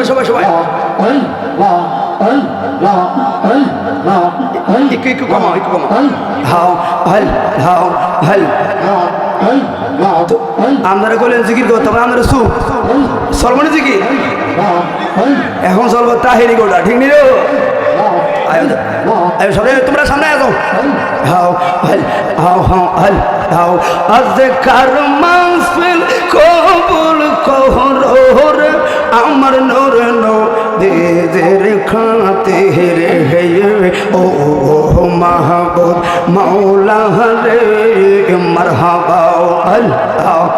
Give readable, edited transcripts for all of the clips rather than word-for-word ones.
সবাই সবাই একটু কমাও একটু কমাও হাও হল হাও হল আপনারা করলেন জিকির করতে হবে আপনারা সু সলমনি জিকির এখন চলবো তাহিরি গোটা ঠিক নেই সবাই তোমরা সামনে আসো হাও হল হাও হাও হল হাও আজ কার মাহফিল কবুল কর আমার নূর নদীর খাতির হে ও মাহবুব মাওলা রে মারহাবা আল্লাহ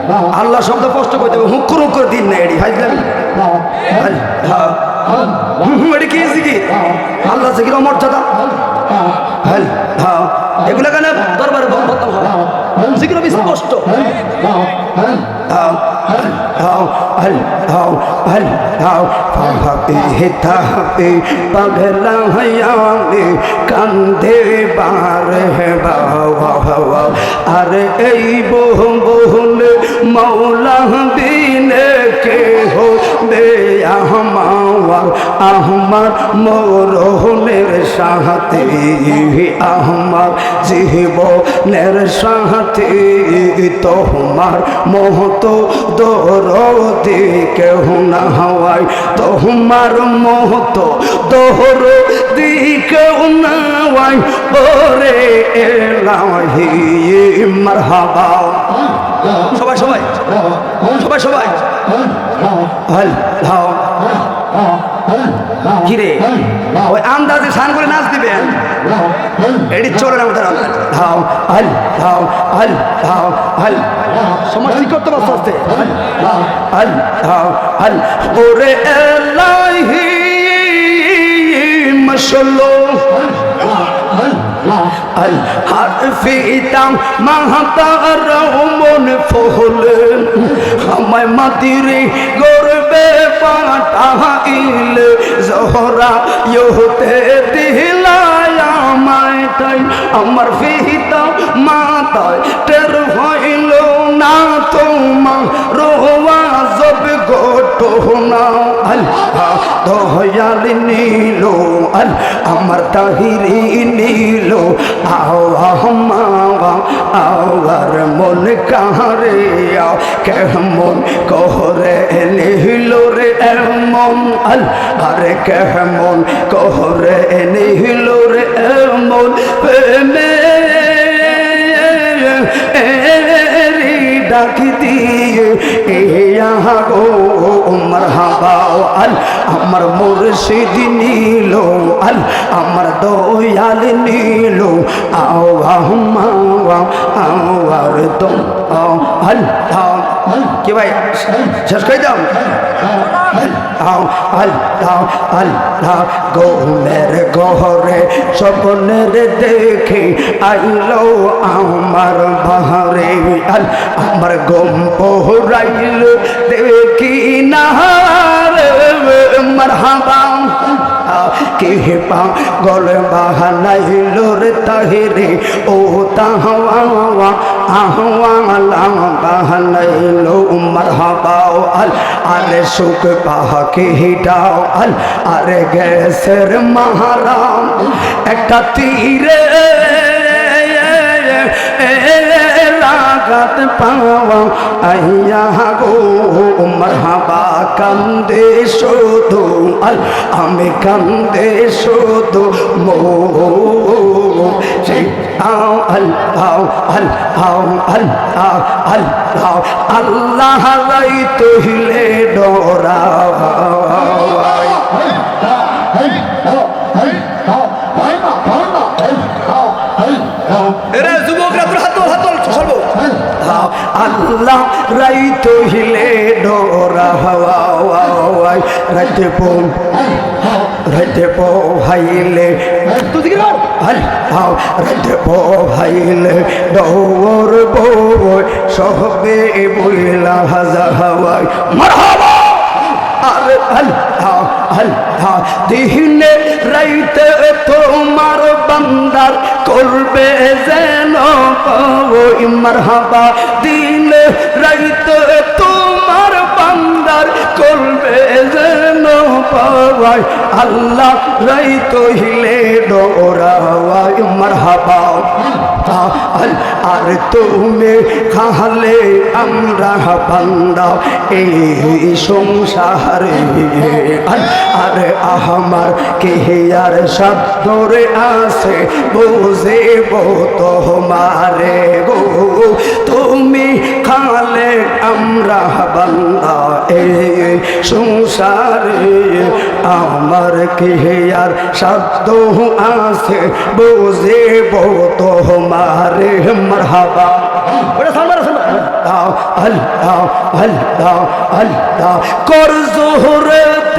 আল্লাহ আল্লাহ শব্দ কষ্ট করতে হবে হুকুর হুকুর দিন না এডি হাইজলামি এডি কি জিকির আল্লাহ জিকির মর্যাদা এগুলো কেন দরবারে বদনাম হয় জিকির স্পষ্ট পাগলা হয়ামে কান্দে বার আরে এই বহুল মৌলা বিনে কে হো বে আহমার আহমার মোরনের সাথে আহমার জীবনের সাথে তোমার মহত দরদি কেহ না হওয়ায় তোমার মহত দরদি কেহ না হওয়ায় ওরে এলাহি মারহাবা সবাই সবাই সবাই সবাই আল্লাহ কিরে ওই আন্দাজে স্নান করে নাচ দিবেন এটি চলে না ওদের হাও আল হাও আল হাও আল সমাজ ঠিক করতে পারছো আস্তে আল হাও আল ওরে এলাহি মশলো আল হারফিতাম মাহতার মন ফহলেন আমায় মাতিরে গর্বে পাঠাইল জহরা ইহতে দিলায় আমায় তাই আমার ফিতা মাতায় টের হইল না তোমার রোয়া জব গোটো না আল্লাহ দয়াল নীল আল আমার তাহিরি নীল আওয়ার মন কাহারে কেমন কহরে নীল রে এমন আল আরে কেমন কহরে নীল রে এমন প্রেমে ডাকি দিয়ে গো মারহাবা আল আমার মুর্শিদ নীল আল আমার দয়াল নীল আওয়ার তো আল কি ভাই শেষ করে দাও আল্লাহ গোমের গহরে স্বপ্নের দেখে আইলো আমার বাহারে আল আমার গম পোহরাইল দেখি না মারহাবা কে পা গল বাহানাইল রে তাহিরে ও তাহওয়া আহওয়ালা বাহানাইল মারহাবা আল আরে সুখ পাহাকে হিটাও আল আরে গ্যাসের মাহারাম একটা তীরে রাগাত পাওয়া আইয়া গো মারহাবা কান্দে শুধু আল আমি কান্দে শুধু মো আল্লাহ লাই তহিলে ডরা আল্লাহ রাই তহিলে ডরা হাওয়াই রাতে পো ভাইলে রাতে পো ভাইলে ডোর বই সহবে বইলা হাজা হাওয়াই মারহাবা আরে আল্লাহ আল্লাহ দিনে রাইতে তোমার বান্দার করবে যেন ওই মারহাবা দিনে রাইতে তোমার বান্দার করবে যেন পাওয়াই আল্লাহ রাইতো হিলে ডোরাওয়াই মারহাবা আর তুমি খালে আমরা বান্দা এই সংসারে আরে আমার কে আর শব্দরে আছে বুঝেব তোমারে গো তুমি খালে আমরা বান্দা এই সংসারে আমার কে আর শব্দ আছে বুঝেব তোমারে মারহাবা আল্লাহ আল্লাহ আল্লাহ কর জোহরত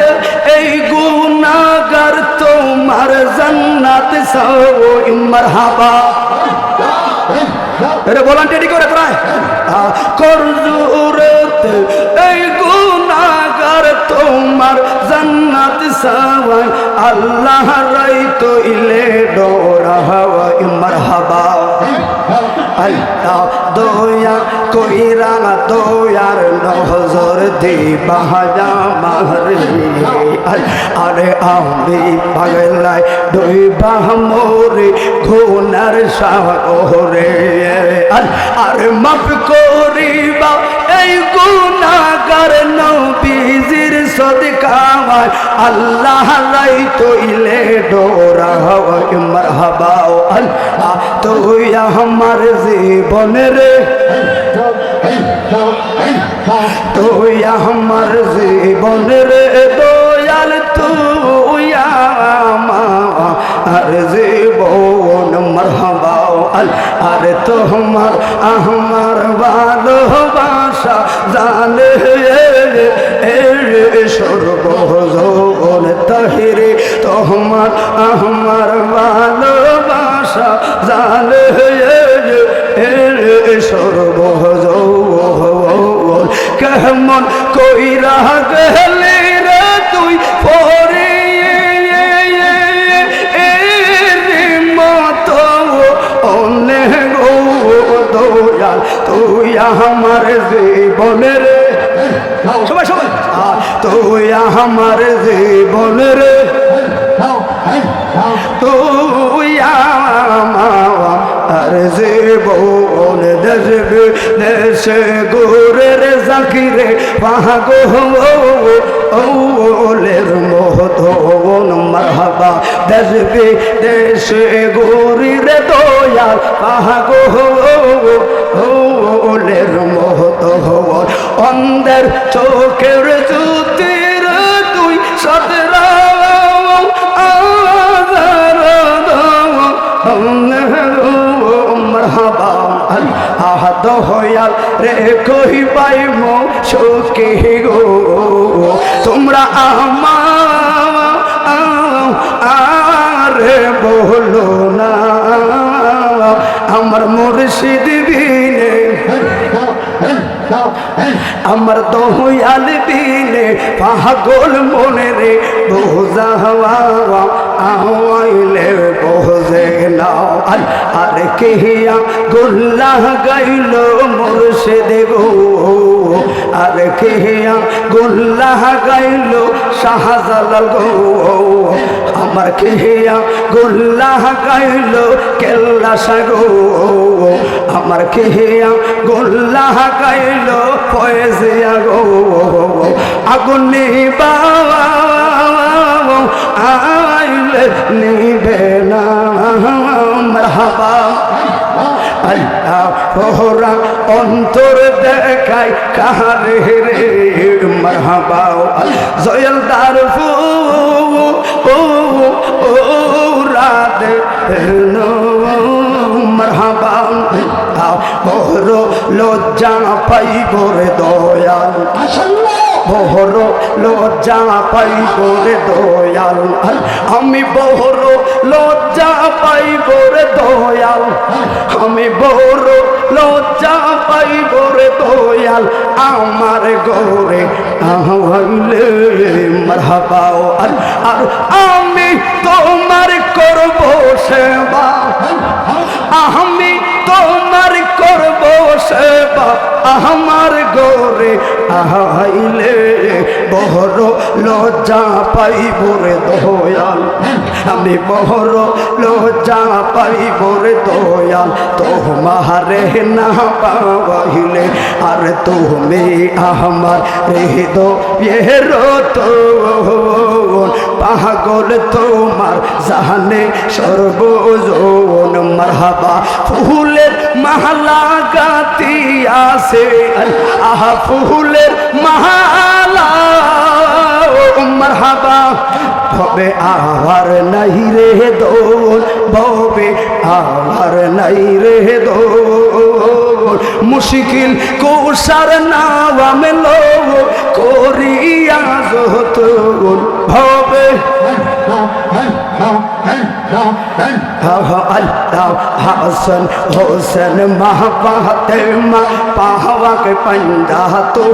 এই গুনাহগার তোমার জান্নাত সাওই মারহাবা এরে ভলান্টিয়ারি করে তোরা কর জোহরত এই গুনাহগার তোমার জান্নাত সাওই আল্লাহ রাইতো ইলে ডোরাওয়াই মারহাবা আল্লাহ দয়া কইরা দয়ার নজর দিবা আমারে আরে আমি পাগলাই দইবা মোরে গুনার সাগরে আরে মাফ করিবা এই গুনাহগার নবীজির সদকায় আল্লাহ রাইতো ইলে ডোরাওয়াই মারহাবা আল্লাহ তুই আমার জীবনের তুই আমার জীবনের দয়াল তুই আমার জীবন মারহাবা আরে তোমার আমার ভালোবাসা জানে সর্বজন তাহিরে তোমার আমার ভালোবাসা জানে সর্বজন কেমন কইরা গেলি রে তুই পরে মতো অনেক দয়াল তুই আমার জীবনের সবাই সবাই তুই আমার জীবনের তুই আমার জীবন দেশে দেশে গোরের জাকিরে পাগলের মহতন মারহাবা দেশে দেশে গোরির দয়াল পাগলের মহতন অন্ধের চোখের জ্যোতির তুই সদরা মারহাবা দয়াল রে কহিবাই মো শোকে গো তোমরা আমারে বলো না আমার মুর্শিদ বিনে আমার দয়াল বিনে পাগল মনে রে বোঝা আওয়াইলে বোঝে না আর কেহিয়া গোল্লাহ গাইল মুর্শিদ গো আর কেহিয়া গোল্লাহ গাইল শাহজালাল গো আমার কেহিয়া গোল্লাহ গাইল কেল্লা সাগো আমার কেহিয়া গোল্লাহ গাইল ফয়েজিয়া গো আগুনি বাবা আইলে নিবে না মারহাবা আল্লাহ ওরা অন্তর দেখাই কাহারে রে মারহাবা জয়লদার ফু রাতে মারহাবা বড় লজ্জা পাইব রে দয়াল বড় লজ্জা পাইব রে দয়াল আমি বড় লজ্জা পাইব রে দয়াল আমি বড় লজ্জা পাইব রে দয়াল আমার গৌরে আহলে মারহাবা আর আমি তোমার করব সেবা আমি তোমার করব সেবা আমার গোরে আইলে বড় লজ্জা পাইব রে দয়াল আমি বড় লজ্জা পাইব রে দয়াল তোমারে না পাইলে আর তুমি আমার হৃদয়ের তো পাগল তোমার জানে সর্বজন মারহাবা ফুলের মালা গাতি আছে আহা ফুলের মালা মারহাবা ভবে আবার নাই রে দোল ভবে আবার নাই রে দোল মুশকিল কোসার নাম লো করিয়া যত ভবে হাসান হোসেন মাহবাতে মা পাহাওয়াকে পঞ্জা তো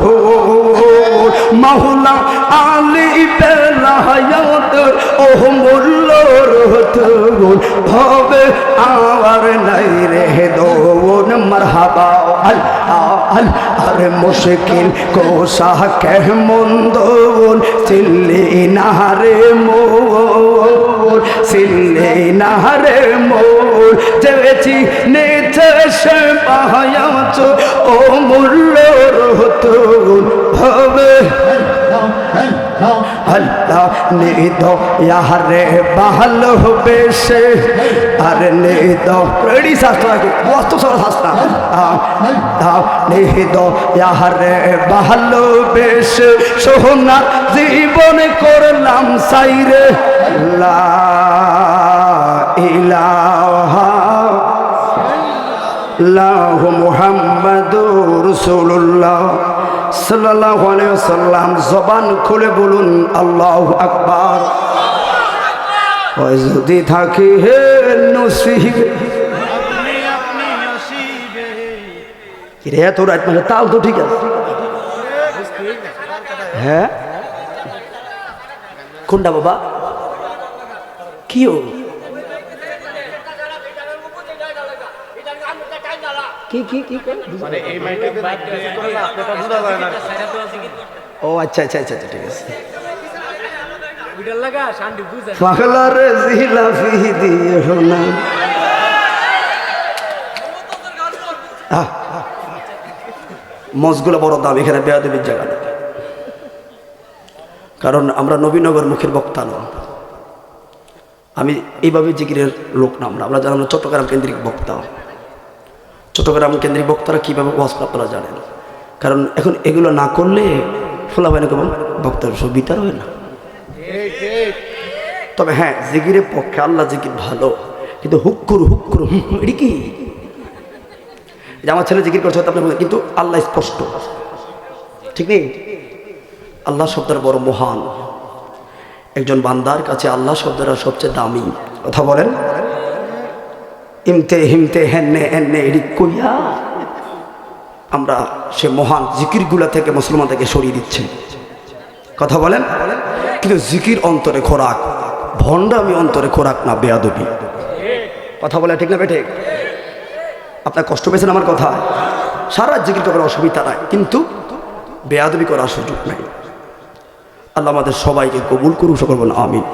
মৌলা আলী বেলায়ত ও মোল্লোর তুল হবে আর নাই রে দোন মারহাবা আরে মুশকিল কোসা কে মন্দন চিল্লি নারে মোর চিল্লি নারে মোর যেছি নেছে সে পাহায়াত ও মোল্লোর তুল হবে আল্লাহ নিদ ইয়ারে ভালো বেশে আরে নিদ রেডি শাস্ত্র বস্তু সব শাস্ত্র নিদ ইয়ারে ভালো বেশে সোনার জীবন করলাম সাইরে লা ইলাহা ইল্লাল্লাহু মুহাম্মাদুর রাসূলুল্লাহ সাল্লাল্লাহু আলাইহি ওয়াসাল্লাম জবান খুলে বলুন আল্লাহু আকবার ওই যদি থাকি হে নসিবে কি রে তোর রাত মানে তাও তো ঠিক আছে হ্যাঁ কোনটা বাবা কি ও কি কি কি মানে এই মাইকে আপনারা বুঝা যায় না ও আচ্ছা আচ্ছা আচ্ছা ঠিক আছে ভিডিও লাগা শান্তি বুঝা পাগলা রে জিলাফি দিয়ে হোনা মজগুলো বড় দাম এখানে বেয়াদবির জায়গা না কারণ আমরা নবীনগর মুখের বক্তা না আমি এইভাবে জিকিরের লোক না আমরা জানলাম চট্টগ্রাম কেন্দ্রিক বক্তা চট্টগ্রাম কেন্দ্রিক বক্তারা কীভাবে ওয়াজ করে আপনারা জানেন কারণ এখন এগুলো না করলে ফোলাবাইন কেমন বক্তার সব বিতার হয় না তবে হ্যাঁ জিকিরের পক্ষে আল্লাহ জিকির ভালো কিন্তু হুক্কুর এটি কি যে আমার ছেলে জিকির করছে আপনার কিন্তু আল্লাহ স্পষ্ট ঠিক নেই আল্লাহ শব্দটা বড় মহান একজন বান্দার কাছে আল্লাহ শব্দটা সবচেয়ে দামি কথা বলেন ইমতে হিমতে হেন্নে এন্নে এডি কইয়া আমরা সে মহান জিকিরগুলা থেকে মুসলমানদেরকে সরিয়ে দিচ্ছি কথা বলেন কিন্তু জিকির অন্তরে খোরাক ভণ্ডামি অন্তরে খোরাক না বেয়াদবি কথা বলে ঠিক না বেঠে আপনার কষ্ট পেয়েছেন আমার কথা সারা জিকির করার অসুবিধা নাই কিন্তু বেয়াদবি করার সুযোগ নাই আল্লাহ আমাদের সবাইকে কবুল করুন সকল বলেন আমিন